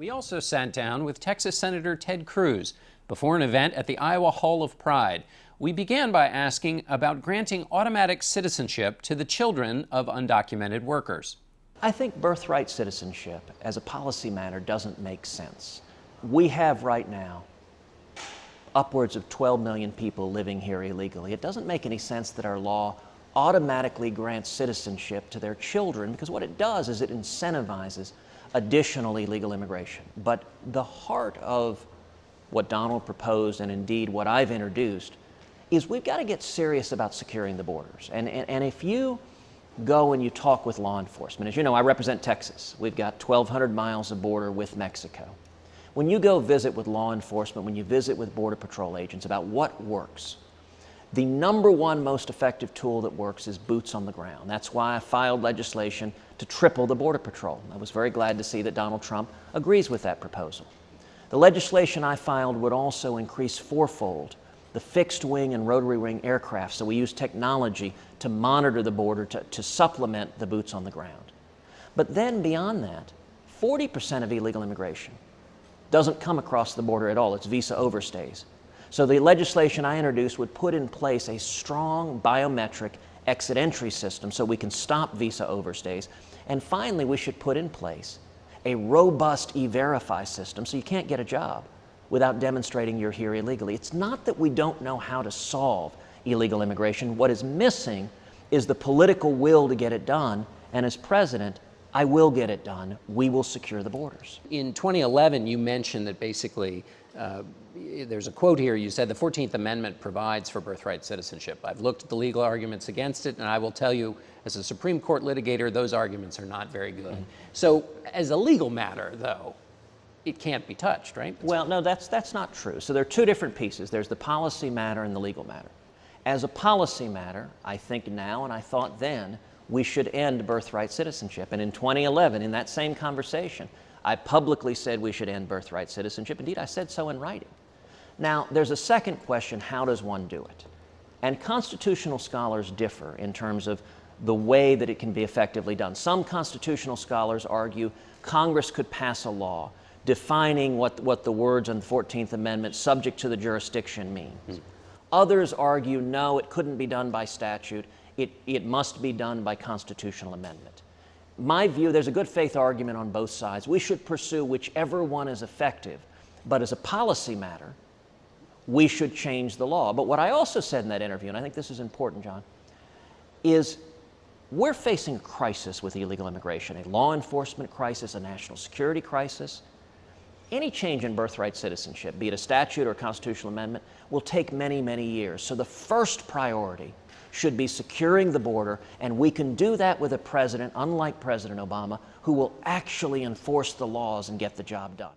We also sat down with Texas Senator Ted Cruz before an event at the Iowa Hall of Pride. We began by asking about granting automatic citizenship to the children of undocumented workers. I think birthright citizenship as a policy matter doesn't make sense. We have right now upwards of 12 million people living here illegally. It doesn't make any sense that our law automatically grants citizenship to their children, because what it does is it incentivizes additional illegal immigration. But the heart of what Donald proposed, and indeed what I've introduced, is we've got to get serious about securing the borders. And if you go and you talk with law enforcement, as you know, I represent Texas. We've got 1,200 miles of border with Mexico. When you go visit with law enforcement, when you visit with Border Patrol agents about what works, the number one most effective tool that works is boots on the ground. That's why I filed legislation to triple the Border Patrol. I was very glad to see that Donald Trump agrees with that proposal. The legislation I filed would also increase fourfold the fixed wing and rotary wing aircraft, so we use technology to monitor the border to supplement the boots on the ground. But then beyond that, 40% of illegal immigration doesn't come across the border at all. It's visa overstays. So the legislation I introduced would put in place a strong biometric exit-entry system so we can stop visa overstays. And finally, we should put in place a robust e-verify system so you can't get a job without demonstrating you're here illegally. It's not that we don't know how to solve illegal immigration. What is missing is the political will to get it done. And as president, I will get it done. We will secure the borders. In 2011, you mentioned that basically, there's a quote here, you said the 14th Amendment provides for birthright citizenship. I've looked at the legal arguments against it, and I will tell you, as a Supreme Court litigator, those arguments are not very good. So as a legal matter, though, it can't be touched, right? Well, no, that's not true. So there are two different pieces. There's the policy matter and the legal matter. As a policy matter, I think now, and I thought then, we should end birthright citizenship. And in 2011, in that same conversation, I publicly said we should end birthright citizenship. Indeed, I said so in writing. Now, there's a second question: how does one do it? And constitutional scholars differ in terms of the way that it can be effectively done. Some constitutional scholars argue Congress could pass a law defining what the words on the 14th Amendment, subject to the jurisdiction, means. Others argue, no, it couldn't be done by statute. It must be done by constitutional amendment. My view, there's a good faith argument on both sides. We should pursue whichever one is effective. But as a policy matter, we should change the law. But what I also said in that interview, and I think this is important, John, is we're facing a crisis with illegal immigration, a law enforcement crisis, a national security crisis. Any change in birthright citizenship, be it a statute or a constitutional amendment, will take many, many years. So the first priority should be securing the border, and we can do that with a president, unlike President Obama, who will actually enforce the laws and get the job done.